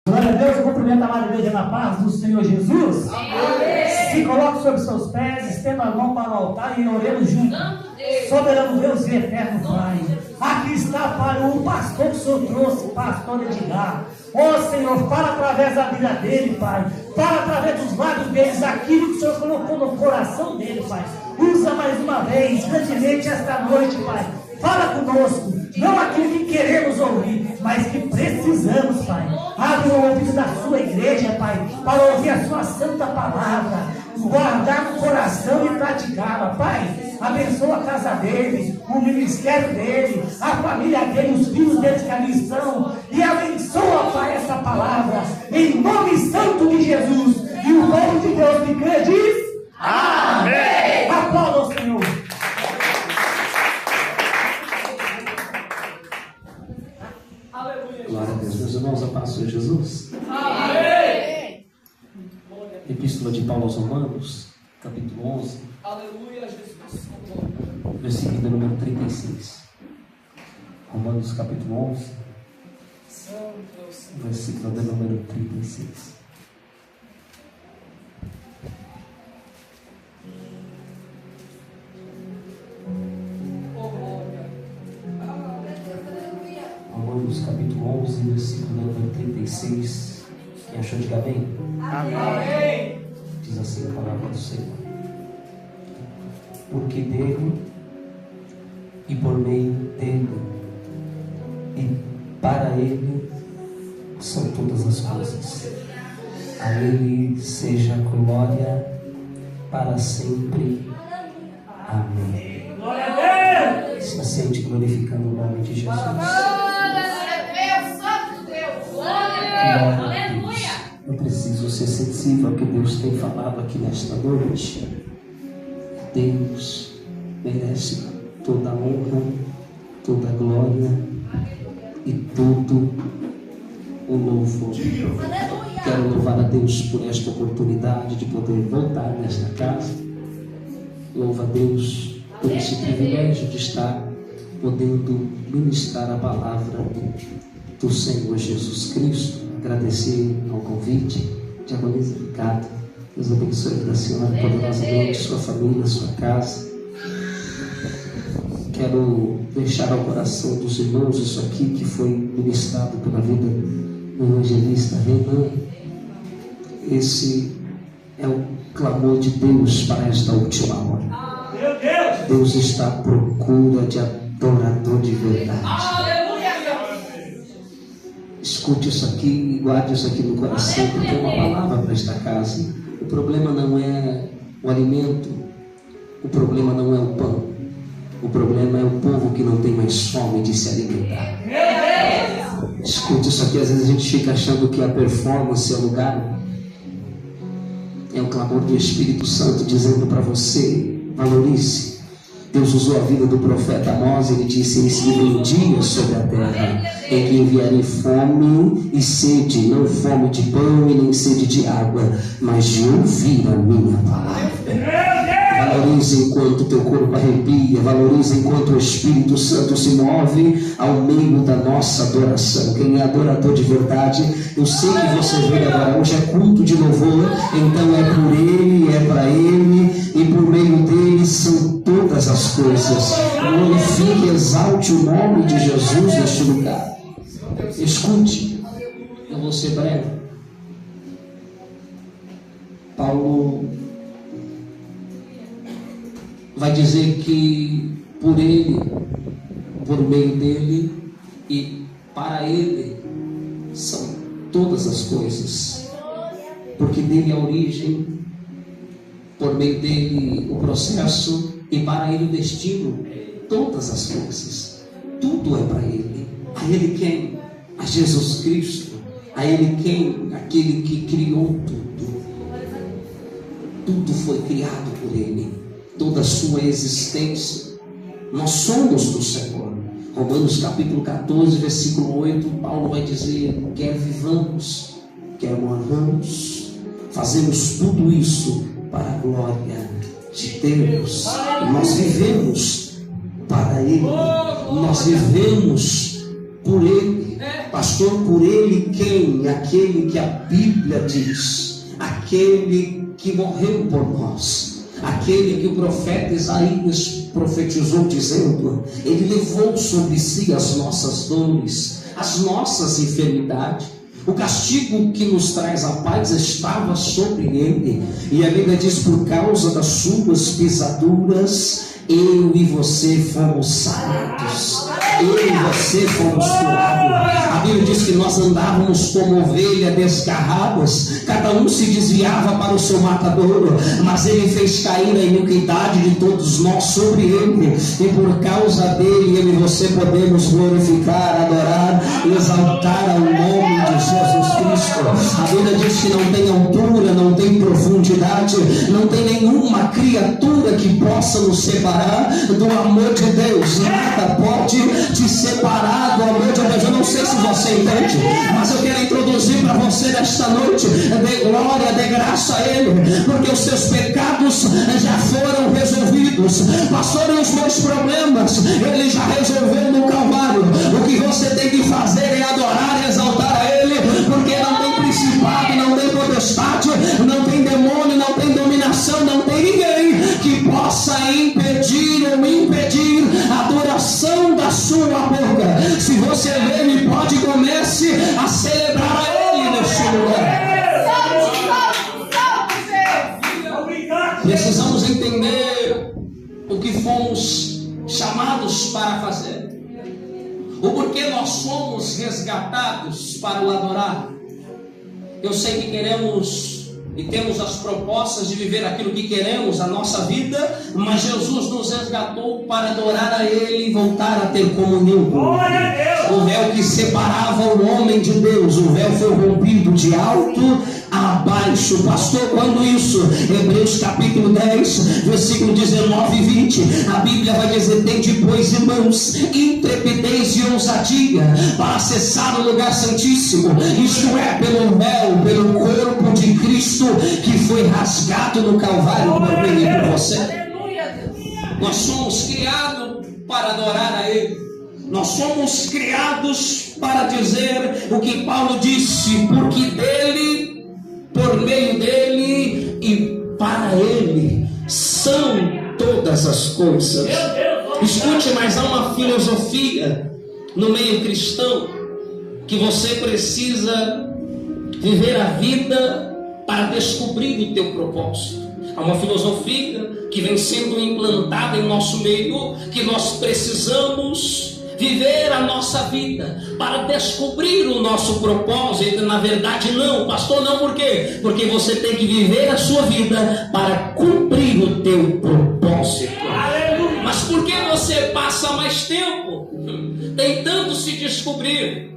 Glória a Deus, eu cumprimento a amada igreja na paz do Senhor Jesus. Amém. Se coloque sobre seus pés, estenda a mão para o altar e oremos juntos. Soberano Deus e eterno Pai, aqui está, Pai, o pastor que o Senhor trouxe, pastor Edgar. Ó Senhor, fala através da vida dele, Pai. Fala através dos lábios deles aquilo que o Senhor colocou no coração dele, Pai. Usa mais uma vez, grandemente esta noite, Pai. Fala conosco, não aquilo que queremos ouvir, mas que precisamos, Pai. Abre o ouvido da sua igreja, Pai, para ouvir a sua santa palavra, guardar no coração e praticá-la, Pai. Abençoa a casa dele, o ministério dele, a família dele, os filhos deles que ali estão, e abençoa, Pai, essa palavra, em nome santo de Jesus. E o povo de Deus que crê diz: amém. Aplauda ao Senhor. Glória a Deus. Meus irmãos, a paz do Senhor Jesus. Amém. Epístola de Paulo aos Romanos, capítulo 11. Aleluia, Jesus. Versículo de número 36. Romanos, capítulo 11. Versículo de número 36. Romanos capítulo 11, versículo número 36. Quem achou, diga amém. Amém. Diz assim a palavra do Senhor: porque dele, e por meio dele, e para ele são todas as coisas. A ele seja a glória para sempre. Amém. Glória a Deus. Se sente glorificando o nome de Jesus. Glória a Deus. Eu preciso ser sensível ao que Deus tem falado aqui nesta noite. Deus merece toda a honra, toda a glória e todo o louvor. Quero louvar a Deus por esta oportunidade de poder voltar nesta casa. Louvo a Deus por esse privilégio de estar podendo ministrar a palavra do Senhor Jesus Cristo. Agradecer ao convite. Diaconisa, obrigado. Deus abençoe a vida da senhora, poderosamente, sua família, sua casa. Quero deixar ao coração dos irmãos isso aqui que foi ministrado pela vida do evangelista Renan. Esse é o clamor de Deus para esta última hora. Deus está à procura de adorador de verdade. Escute isso aqui e guarde isso aqui no coração, porque é uma palavra para esta casa. O problema não é o alimento, o problema não é o pão, o problema é o povo que não tem mais fome de se alimentar. Escute isso aqui, às vezes a gente fica achando que a performance é o lugar. É o clamor do Espírito Santo dizendo para você: valorize. Deus usou a vida do profeta Amós. Ele disse: eis que vem dias sobre a terra em que enviarei fome e sede, não fome de pão e nem sede de água, mas de ouvir a minha palavra. Valorize enquanto teu corpo arrepia, valorize enquanto o Espírito Santo se move ao meio da nossa adoração. Quem é adorador de verdade, eu sei que você veio agora, hoje é culto de louvor, então é por Ele, é para Ele, e por meio dele são todas as coisas. Glorifique e exalte o nome de Jesus neste lugar. Escute, eu vou ser breve. Paulo vai dizer que por ele, por meio dele e para ele são todas as coisas. Porque dele a origem, por meio dele o processo e para ele o destino. Todas as coisas, tudo é para ele. A ele quem? A Jesus Cristo. A ele quem? Aquele que criou tudo. Tudo foi criado por ele. Toda a sua existência. Nós somos do Senhor. Romanos capítulo 14, versículo 8, Paulo vai dizer: quer vivamos, quer morramos, fazemos tudo isso para a glória de Deus. Nós vivemos para Ele, nós vivemos por Ele. Pastor, por ele quem? Aquele que a Bíblia diz, aquele que morreu por nós, aquele que o profeta Isaías profetizou dizendo, ele levou sobre si as nossas dores, as nossas enfermidades. O castigo que nos traz a paz estava sobre ele. E a Bíblia diz, por causa das suas pisaduras, eu e você fomos sarados. Eu e você fomos curados. A Bíblia diz que nós andávamos como ovelha desgarradas, cada um se desviava para o seu matadouro, mas ele fez cair a iniquidade de todos nós sobre ele, e por causa dele eu e você podemos glorificar, adorar e exaltar ao nome de Jesus Cristo. A Bíblia diz que não tem altura, não tem profundidade, não tem nenhuma criatura que possa nos separar do amor de Deus. Nada pode te separar do amor de Deus. Eu não sei se você entende, mas eu quero introduzir para você nesta noite: dê glória, dê graça a Ele, porque os seus pecados já foram resolvidos. Pastor, e os meus problemas Ele já resolveu no Calvário. O que você tem que fazer é adorar e exaltar a Ele, porque não tem principado, não tem potestade, não tem demônio, não tem dominação, não tem ninguém que possa impedir ou impedir a adoração da sua boca. Se você vê, pode, comece a celebrar a Ele neste lugar. Precisamos entender o que fomos chamados para fazer, o porquê nós somos resgatados para o adorar. Eu sei que queremos e temos as propostas de viver aquilo que queremos, a nossa vida, mas Jesus nos resgatou para adorar a Ele e voltar a ter comunhão com Ele. O véu que separava o homem de Deus, o véu foi rompido de alto a baixo. Pastor, quando isso? Hebreus capítulo 10, versículo 19 e 20, a Bíblia vai dizer: tende, pois, irmãos, intrepidez e ousadia para acessar o lugar santíssimo, isto é, pelo véu, pelo corpo de Cristo, que foi rasgado no Calvário por mim e por você. Nós somos criados para adorar a Ele. Nós somos criados para dizer o que Paulo disse: porque dele, por meio dele e para Ele são todas as coisas. Escute, mas há uma filosofia no meio cristão que você precisa viver a vida para descobrir o teu propósito. Há uma filosofia que vem sendo implantada em nosso meio, que nós precisamos viver a nossa vida para descobrir o nosso propósito. Na verdade não, pastor, não. Por quê? Porque você tem que viver a sua vida para cumprir o teu propósito. Mas por que você passa mais tempo tentando se descobrir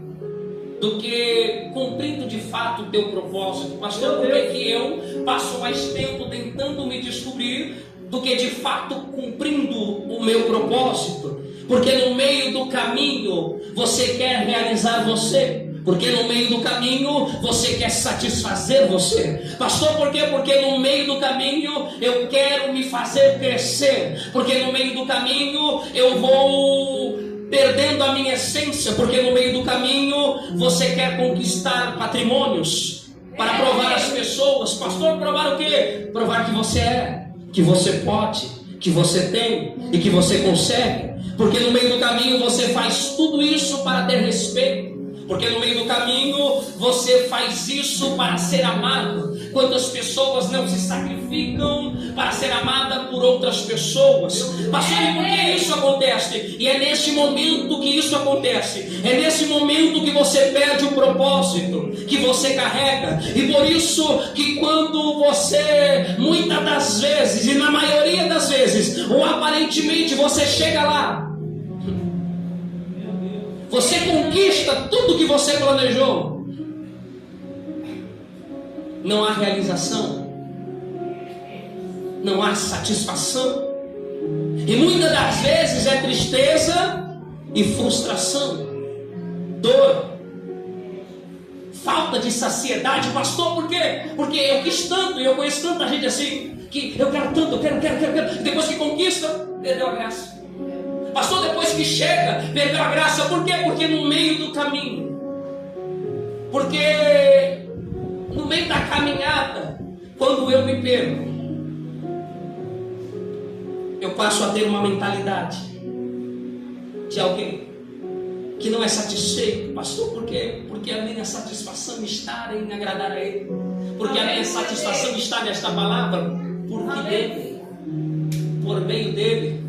do que cumprindo de fato o teu propósito? Pastor, por que eu passo mais tempo tentando me descobrir do que de fato cumprindo o meu propósito? Porque no meio do caminho você quer realizar você, porque no meio do caminho você quer satisfazer você. Pastor, por quê? Porque no meio do caminho eu quero me fazer crescer, porque no meio do caminho eu vou perdendo a minha essência, porque no meio do caminho você quer conquistar patrimônios para provar às pessoas. Pastor, provar o quê? Provar que você é, que você pode, que você tem e que você consegue. Porque no meio do caminho você faz tudo isso para ter respeito, porque no meio do caminho você faz isso para ser amado. Quantas pessoas não se sacrificam para ser amada por outras pessoas? Pastor, e por que isso acontece? E é nesse momento que isso acontece, é nesse momento que você perde o propósito que você carrega. E por isso que quando você, muitas das vezes, e na maioria das vezes, ou aparentemente você chega lá, você conquista tudo que você planejou, não há realização, não há satisfação, e muitas das vezes é tristeza e frustração, dor, falta de saciedade. Pastor, por quê? Porque eu quis tanto, e eu conheço tanta gente assim, que eu quero tanto, eu quero, e depois que conquista, perdeu a graça. Pastor, depois que chega, perdeu a graça. Por quê? Porque no meio do caminho Porque no meio da caminhada, quando eu me perco, eu passo a ter uma mentalidade de alguém que não é satisfeito. Pastor, por quê? Porque a minha satisfação está em agradar a Ele. Porque a minha satisfação está nesta palavra. Porque dele, por meio dele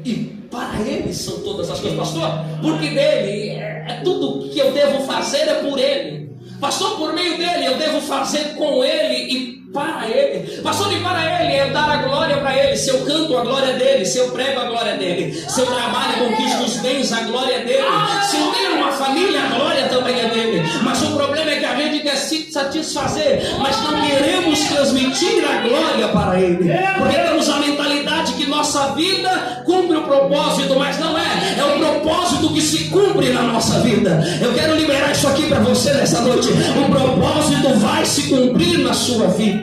e para Ele são todas as coisas. Pastor, porque dele é tudo que eu devo fazer é por Ele. Pastor, por meio dele eu devo fazer com Ele e para Ele. Pastor, e para Ele é dar a glória para Ele. Se eu canto, a glória é dele. Se eu prego, a glória é dele. Se eu trabalho e conquisto os bens, a glória é dele. Se eu tenho uma família, a glória também é dele. Mas o problema é que a gente quer se satisfazer, mas não queremos transmitir a glória para Ele, porque temos a mentalidade que nossa vida cumpre o propósito, mas não é. É o propósito que se cumpre na nossa vida. Eu quero liberar isso aqui para você nessa noite. O propósito vai se cumprir na sua vida.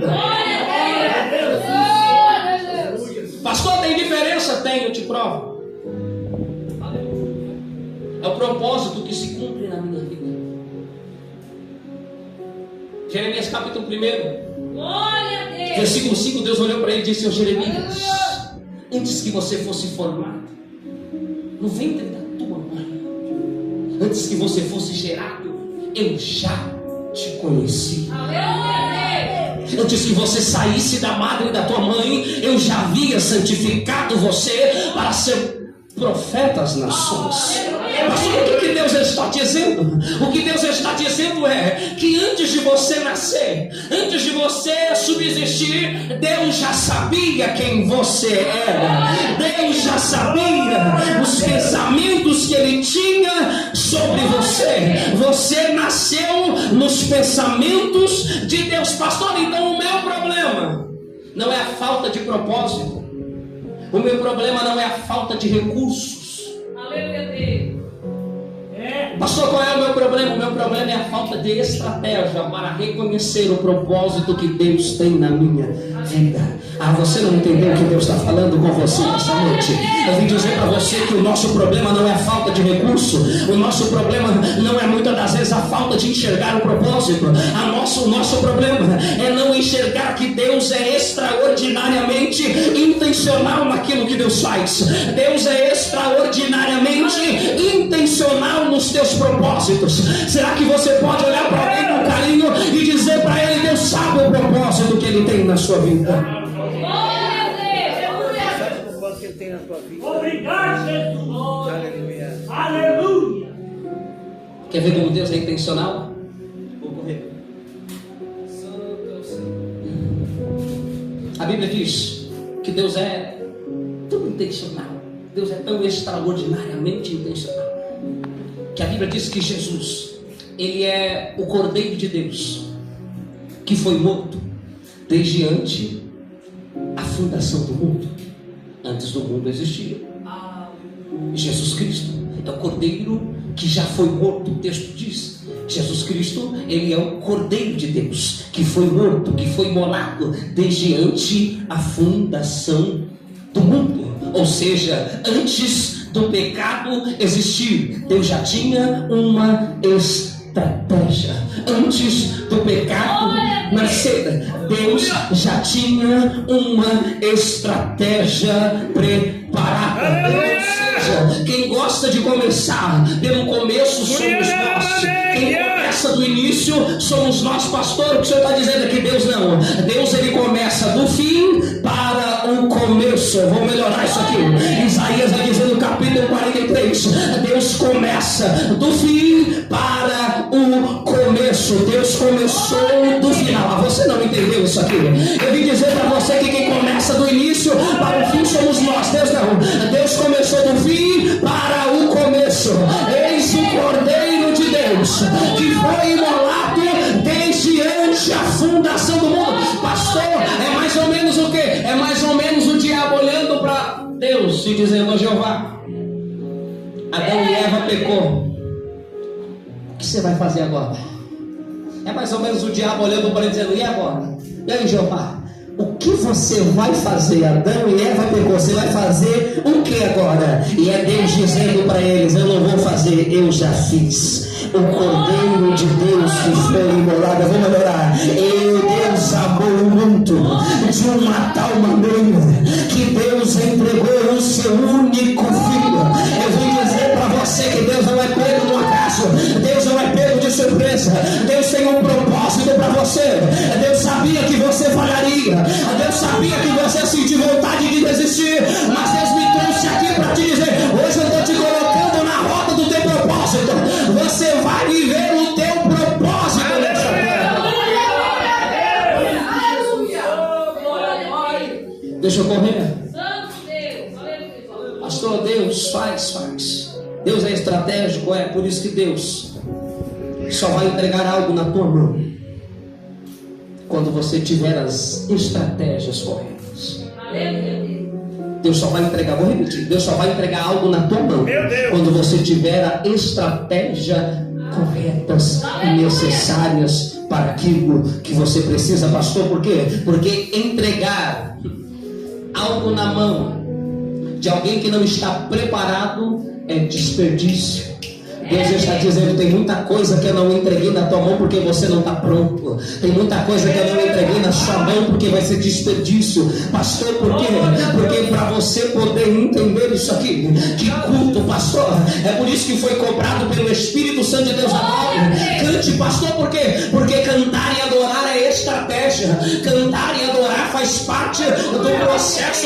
Pastor, tem diferença? Tem, eu te provo. É o propósito que se cumpre na minha vida. Jeremias capítulo 1, versículo 5, Deus olhou para ele e disse: Jeremias, antes que você fosse formado no ventre da tua mãe, antes que você fosse gerado, eu já te conheci. Antes que você saísse da madre da tua mãe, eu já havia santificado você para ser profeta às nações. Mas o que Deus está dizendo? O que Deus está dizendo é que antes de você nascer, antes de você subsistir, Deus já sabia quem você era. Deus já sabia os pensamentos que Ele tinha sobre você. Você nasceu nos pensamentos de Deus. Pastor, então o meu problema não é a falta de propósito. O meu problema não é a falta de recursos. Aleluia, Deus. Pastor, qual é o meu problema? O meu problema é a falta de estratégia para reconhecer o propósito que Deus tem na minha vida. Ah, você não entendeu o que Deus está falando com você nessa noite? Eu vim dizer para você que o nosso problema não é a falta de recurso. O nosso problema não é muitas das vezes a falta de enxergar o propósito. O nosso problema é não enxergar que Deus é extraordinariamente intencional naquilo que Deus faz. Deus é extraordinariamente intencional nos teus propósitos. Será que você pode olhar para alguém com carinho e dizer para ele: Deus sabe o propósito que Ele tem na sua vida? Obrigado, Jesus. Aleluia. Aleluia. Quer ver como Deus é intencional? Vou correr. A Bíblia diz que Deus é tão intencional, Deus é tão extraordinariamente intencional, que a Bíblia diz que Jesus, Ele é o Cordeiro de Deus, que foi morto desde antes a fundação do mundo, antes do mundo existir. Jesus Cristo é o Cordeiro que já foi morto. O texto diz: Jesus Cristo, Ele é o Cordeiro de Deus, que foi morto, que foi imolado desde antes a fundação do mundo. Ou seja, antes do pecado existir, Deus já tinha uma estratégia. Antes do pecado nascer, Deus já tinha uma estratégia preparada. Ou seja, quem gosta de começar pelo começo somos nós. Quem começa do início somos nós. Pastor, o que o senhor está dizendo aqui? Deus não. Deus, Ele começa do fim para o começo. Eu vou melhorar isso aqui. Isaías vai dizer no capítulo 43: Deus começa do fim para o começo. Deus começou do final. Ah, você não entendeu isso aqui? Eu vim dizer para você que quem começa do início para o fim somos nós. Deus não. Deus começou do fim para o começo. Eis o Cordeiro de Deus, que foi imolado desde antes a fundação do mundo. Pastor, é mais ou menos o quê? É mais ou menos o diabo olhando para Deus e dizendo: Ó Jeová, Adão e Eva pecou, o que você vai fazer agora? É mais ou menos o diabo olhando para ele dizendo: e agora? E aí, Jeová, o que você vai fazer? Adão e Eva pecou, você vai fazer o que agora? E é Deus dizendo para eles: eu não vou fazer, eu já fiz. o Cordeiro de Deus que foi imolado. Eu vou melhorar. E Deus amou o mundo de uma tal maneira que Deus entregou o seu único filho. Eu vim dizer para você que Deus não é pego no acaso, Deus não é pego de surpresa. Deus tem um propósito para você. Deus sabia que você falharia, Deus sabia que você sentiu vontade de desistir, mas Deus me trouxe aqui para te dizer: hoje eu estou te colocando na roda do teu propósito. Você vai viver o teu propósito nessa terra. Deixa eu correr. Pastor, Deus faz. Deus é estratégico, é por isso que Deus só vai entregar algo na tua mão quando você tiver as estratégias corretas. Deus só vai entregar, vou repetir, Deus só vai entregar algo na tua mão quando você tiver a estratégia corretas e necessárias para aquilo que você precisa. Pastor, por quê? Porque entregar algo na mão de alguém que não está preparado é desperdício. Deus está dizendo: tem muita coisa que eu não entreguei na tua mão porque você não está pronto. Tem muita coisa que eu não entreguei na sua mão porque vai ser desperdício. Pastor, por quê? Porque para você poder entender isso aqui, que culto, pastor, é por isso que foi cobrado pelo Espírito Santo de Deus agora. Cante, pastor, por quê? Porque cantar e adorar é estratégia. Cantar e adorar faz parte do processo